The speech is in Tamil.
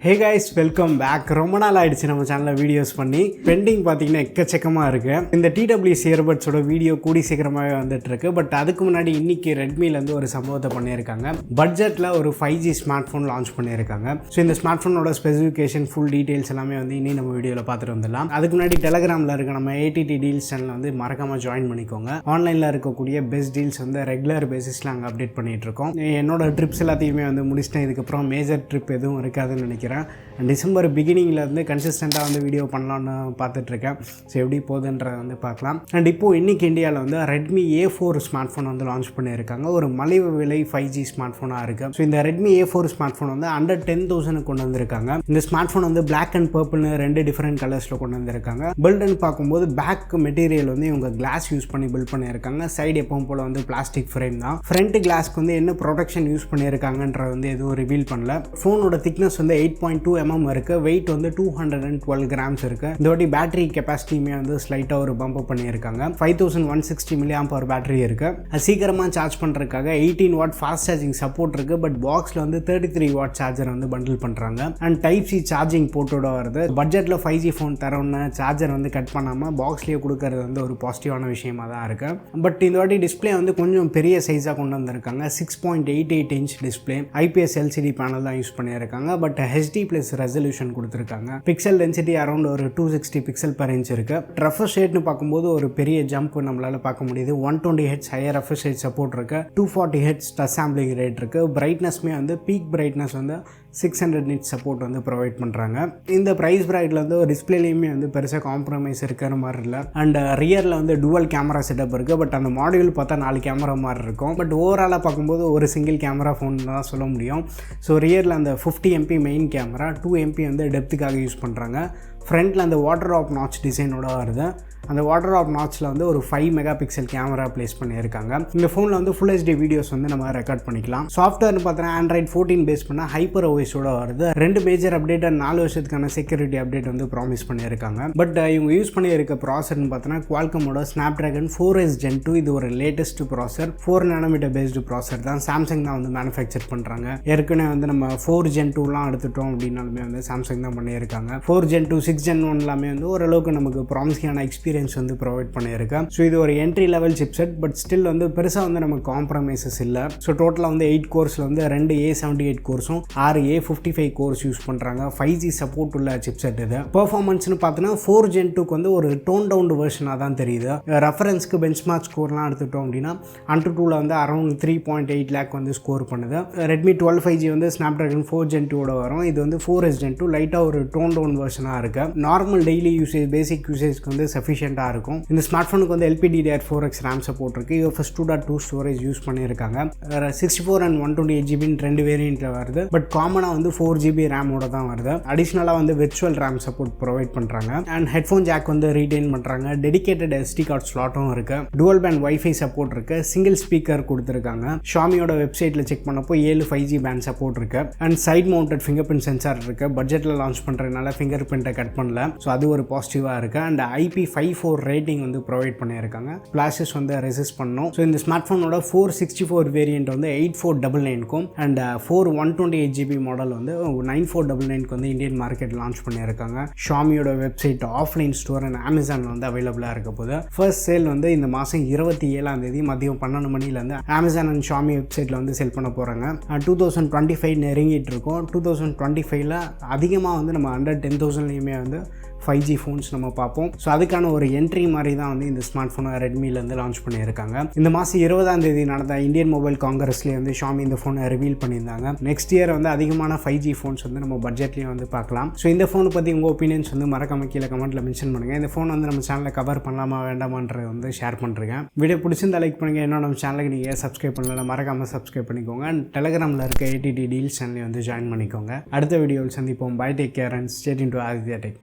Hey guys, welcome back. ரொம்ப நாள் ஆயிடுச்சு நம்ம சேனலில் வீடியோஸ் பண்ணி. பெண்டிங் பார்த்தீங்கன்னா எக்கச்சக்கமாக இருக்குது. இந்த TWS இயர்பட்ஸோட வீடியோ கூடி சீக்கிரமாகவே வந்துட்டுருக்கு. பட் அதுக்கு முன்னாடி இன்றைக்கி ரெட்மிலேருந்து ஒரு சம்பவத்தை பண்ணியிருக்காங்க. பட்ஜெட்டில் ஒரு 5G ஸ்மார்ட் ஃபோன் லான்ச் பண்ணியிருக்காங்க. ஸோ இந்த ஸ்மார்ட் ஃபோனோட ஸ்பெசிஃபிகேஷன் ஃபுல் டீட்டெயில்ஸ் எல்லாமே வந்து இன்னும் நம்ம வீடியோவில் பார்த்துட்டு வந்துடலாம். அதுக்கு முன்னாடி டெலகிராமில் இருக்க நம்ம ATT டீல்ஸ் சேனலில் வந்து மறக்காமல் ஜாயின் பண்ணிக்கோங்க. ஆன்லைனில் இருக்கக்கூடிய பெஸ்ட் டீல்ஸ் வந்து ரெகுலர் பேசிஸில் அங்கே அப்டேட் பண்ணிகிட்ருக்கோம். என்னோட ட்ரிப்ஸ் எல்லாத்தையுமே வந்து முடிச்சிட்டேன். இதுக்கப்புறம் மேஜர் ட்ரிப் எதுவும் இருக்காதுன்னு நினைக்கிறேன். டிசம்பர் பிகினிங்கில் இருந்து கன்சிஸ்டண்ட்டாக வந்து வீடியோ பண்ணலான்னு பார்த்துட்ருக்கேன். ஸோ எப்படி போகுதுன்றதை வந்து பார்க்கலாம். அண்ட் இப்போது இன்றைக்கி இந்தியாவில் வந்து Redmi A4 ஸ்மார்ட் ஃபோன் வந்து லான்ச் பண்ணியிருக்காங்க. ஒரு மலிவு விலை 5G ஸ்மார்ட் ஃபோனாக இருக்குது. ஸோ இந்த Redmi A4 ஸ்மார்ட் ஃபோன் வந்து அண்டர் 10,000 கொண்டு வந்திருக்காங்க. இந்த ஸ்மார்ட் ஃபோன் வந்து பிளாக் அண்ட் பர்பிள்னு ரெண்டு டிஃப்ரெண்ட் கலர்ஸில் கொண்டு வந்திருக்காங்க. பில்டுன்னு பார்க்கும்போது பேக் மெட்டீரியல் வந்து இவங்க கிளாஸ் யூஸ் பண்ணி பில்ட் பண்ணியிருக்காங்க. சைடு எப்பவும் போல் வந்து பிளாஸ்டிக் ஃப்ரேம் தான். ஃப்ரண்ட் கிளாஸ்க்கு வந்து என்ன ப்ரொடெக்ஷன் யூஸ் பண்ணியிருக்காங்கன்றது வந்து எதுவும் ரிவீல் பண்ணல. ஃபோனோட திக்னஸ் வந்து 8.2 mm இருக்குது. வெயிட் வந்து 212 grams இருக்குது. இந்த வாட்டி பேட்டரி கெப்பாசிட்டியுமே வந்து ஸ்லைட்டாக ஒரு பம்ப் பண்ணியிருக்காங்க. 5160 mAh பேட்டரி இருக்குது. சீக்கிரமாக சார்ஜ் பண்ணுறதுக்காக 18 watt ஃபாஸ்ட் சார்ஜிங் சப்போர்ட் இருக்குது. பட் பாக்ஸில் வந்து 33 watt சார்ஜர் வந்து பண்டில் பண்ணுறாங்க. அண்ட் Type-C சார்ஜிங் போர்ட்டோட வருது. பட்ஜெட்டில் 5G ஃபோன் தரோன்னு சார்ஜர் வந்து கட் பண்ணாமல் பாக்ஸ்லேயே கொடுக்கறது வந்து ஒரு பாசிட்டிவான விஷயமாக தான் இருக்குது. பட் இந்த வாட்டி டிஸ்பிளே வந்து கொஞ்சம் பெரிய சைஸாக கொண்டு வந்திருக்காங்க. 6.88 inch display, IPS LCD panel தான் யூஸ் பண்ணியிருக்காங்க. பட் HD+ ரெசல்யூஷன் கொடுத்துருக்காங்க. பிக்சல் டென்சிட்டி அரௌண்ட் ஒரு 260 பிக்சல் per inch இருக்கு. ரெஃப்ரெஷ் ரேட்னு பார்க்கும்போது ஒரு பெரிய ஜம்ப் நம்மளால பார்க்க முடியுது. 120 Hz higher refresh rate support இருக்கு. 240 Hz டச் சாம்பிளிங் ரேட் இருக்கு. பிரைட்னஸ்மே வந்து பீக் பிரைட்னஸ் வந்து 600 nits சப்போர்ட் வந்து ப்ரொவைட் பண்ணுறாங்க. இந்த ப்ரைஸ் பிரைட்டில் வந்து ஒரு டிஸ்பிளேலையுமே வந்து பெருசாக காம்ப்ரமைஸ் இருக்கிற மாதிரி இல்லை. அண்ட் ரியரில் வந்து டுவல் கேமரா செட்டப் இருக்குது. பட் அந்த மாடியூல் பார்த்தா 4 கேமரா மாதிரி இருக்கும். பட் ஓவராலாக பார்க்கும்போது ஒரு சிங்கிள் கேமரா ஃபோன் தான் சொல்ல முடியும். ஸோ ரியரில் அந்த 50 MP மெயின் கேமரா, 2 MP வந்து டெப்த்துக்காக யூஸ் பண்ணுறாங்க. ஃப்ரண்ட்டில் அந்த வாட்டர் ட்ராப் நாட்ச் டிசைனோட வருது. அந்த வாட்டர் ட்ராப் நாட்ச்சில் வந்து ஒரு 5 MP கேமரா ப்ளேஸ் பண்ணியிருக்காங்க. இந்த ஃபோனில் வந்து ஃபுல் HD வீடியோஸ் வந்து நம்ம ரெக்கார்ட் பண்ணிக்கலாம். சாஃப்ட்வேர்னு பார்த்தோன்னா Android 14 பேஸ் பண்ணால் ஹைப்பர் OSோட வருது. 2 மேஜர் அப்டேட் அண்ட் 4 வருஷத்துக்கான செக்யூரிட்டி அப்டேட் வந்து ப்ராமிஸ் பண்ணியிருக்காங்க. பட் இவங்க யூஸ் பண்ணியிருக்க ப்ராசர்னு பார்த்தோன்னா குவால்கமோட Snapdragon 4S Gen 2. இது ஒரு லேட்டஸ்ட் ப்ராசர், 4 nm பேஸ்டு ப்ராசர் தான். சாம்சங் தான் வந்து மேனுஃபேக்சர் பண்ணுறாங்க. ஏற்கனவே வந்து நம்ம 4 Gen 2லாம் எடுத்துட்டோம் அப்படின்னாலுமே வந்து சாம்சங் தான் பண்ணியிருக்காங்க. 4 Gen 2, 6 Gen 1 எல்லாமே வந்து ஓரளவுக்கு நமக்கு ப்ராமிசிங்கான எக்ஸ்பீரியன்ஸ் வந்து ப்ரொவைட் பண்ணியிருக்கேன். ஸோ இது ஒரு entry level chipset. But still வந்து பெருசாக வந்து நமக்கு காம்ப்ரமைசஸ் இல்லை. ஸோ டோட்டலாக வந்து 8 கோர்ஸில் வந்து 2 A78 கோர்ஸும் 6 A55 கோர்ஸ் யூஸ் பண்ணுறாங்க. 5G சப்போர்ட் உள்ள சிப்செட் இது. பெர்ஃபார்மன்ஸ்னு பார்த்தோன்னா 4 Gen 2க்கு வந்து ஒரு டோன் டவுன் வெர்ஷனாக தான் தெரியுது. ரெஃபரன்ஸ்க்கு பெஞ்ச்மார்க் ஸ்கோர்லாம் எடுத்துட்டோம் அப்படின்னா Antutuல வந்து அரௌண்ட் 3.8 lakh வந்து ஸ்கோர் பண்ணுது. Redmi 12 5G வந்து Snapdragon 4 Gen 2ஓட வரும். இது வந்து 4S Gen 2 லைட்டாக ஒரு டோன் டவுன் வெர்ஷனாக இருக்குது. நார்மல் டெய்லி யூசேஜ், பேசிக் யூசேஜ்க்கு வந்து சஃபிஷியண்டாக இருக்கும். இந்த ஸ்மார்ட் ஃபோனுக்கு வந்து LPDDR4X RAM சப்போர்ட் இருக்குது. UFS 2.2 ஸ்டோரேஜ் யூஸ் பண்ணியிருக்காங்க. 64 and 128 GB ரெண்டு வேரியண்ட்டில் வருது. பட் காமனாக வந்து 4 GB ரேமோட தான் வருது. அடிஷ்னலாக வந்து விர்ச்சுவல் RAM சப்போர்ட் ப்ரொவைட் பண்ணுறாங்க. அண்ட் ஹெட்ஃபோன் ஜாக் வந்து ரீடைன் பண்ணுறாங்க. டெடிகேட்டட் SD கார்ட் ஸ்லாட்டும் இருக்குது. டுவல் பேண்ட் வைஃபை சப்போர்ட் இருக்குது. சிங்கிள் ஸ்பீக்கர் கொடுத்துருக்காங்க. ஷாமியோட வெப்சைட்டில் செக் பண்ணப்போ 7 5G பேண்ட் சப்போர்ட் இருக்குது. And side mounted fingerprint sensor இருக்குது. பட்ஜெட்டில் லான்ச் பண்ணுறதுனால ஃபிங்கர் பிரிண்ட்டை கட் பண்ணல. ஸோ அது ஒரு பாசிட்டிவாக இருக்குது. அண்ட் IP54 ரேட்டிங் வந்து ப்ரொவைட் பண்ணியிருக்காங்க. ஃப்ளாஷஸ் வந்து ரெசிஸ்ட் பண்ணணும். ஸோ இந்த ஸ்மார்ட் ஃபோனோட 464 வேரியண்ட் வந்து 8499க்கும் அண்ட் 4128 GB மாடல் வந்து 9499க்கு வந்து இந்தியன் மார்க்கெட் லான்ச் பண்ணியிருக்காங்க. ஷாமியோட வெப்சைட், ஆஃப்லைன் ஸ்டோர் அண்ட் அமேசானில் வந்து அவைலபிளாக இருக்க போது. ஃபர்ஸ்ட் சேல் வந்து இந்த மாதம் 27 மதியம் 12 மணிலேருந்து அமேசான் அண்ட் ஷாமி வெப்சைட்டில் வந்து செல் பண்ண போகிறாங்க. 2025 நெருங்கிட்டு இருக்கும். 2025ல் அதிகமாக வந்து நம்ம அண்டர் 10,000லையுமே வந்து 5G ஃபோன்ஸ் நம்ம பார்ப்போம். ஸோ அதுக்கான ஒரு என்ட்ரி மாதிரி தான் வந்து இந்த ஸ்மார்ட் ஃபோனை ரெட்மிலேருந்து லான்ச் பண்ணியிருக்காங்க. இந்த மாதம் 20 நடந்த இந்தியன் மொபைல் காங்கிரஸ்லேயே வந்து ஷாமி இந்த ஃபோனை ரிவீல் பண்ணியிருந்தாங்க. நெக்ஸ்ட் இயர் வந்து அதிகமான 5G ஃபோன்ஸ் வந்து நம்ம பட்ஜெட்லேயும் வந்து பார்க்கலாம். ஸோ இந்த ஃபோனை பற்றி உங்கள் ஒப்பீனியன்ஸ் வந்து மறக்காம கீழே கமெண்ட்டில் மென்ஷன் பண்ணுங்கள். இந்த ஃபோன் வந்து நம்ம சேனலில் கவர் பண்ணலாமா வேண்டாமான்றது வந்து ஷேர் பண்ணுறேன். வீடியோ பிடிச்சிருந்தா லைக் பண்ணுங்கள். இன்னும் நம்ம சேனலுக்கு நீங்கள் சப்ஸ்கிரைப் பண்ணல மறக்காமல் சப்ஸ்கிரைப் பண்ணிக்கோங்க. அண்ட் டெலகிராமில் இருக்க ATT டீல்ஸ் சேனலை வந்து ஜாயின் பண்ணிக்கோங்க. அடுத்த வீடியோவில் சந்திப்போம். Bye, take care and stay tuned to Aditya tech.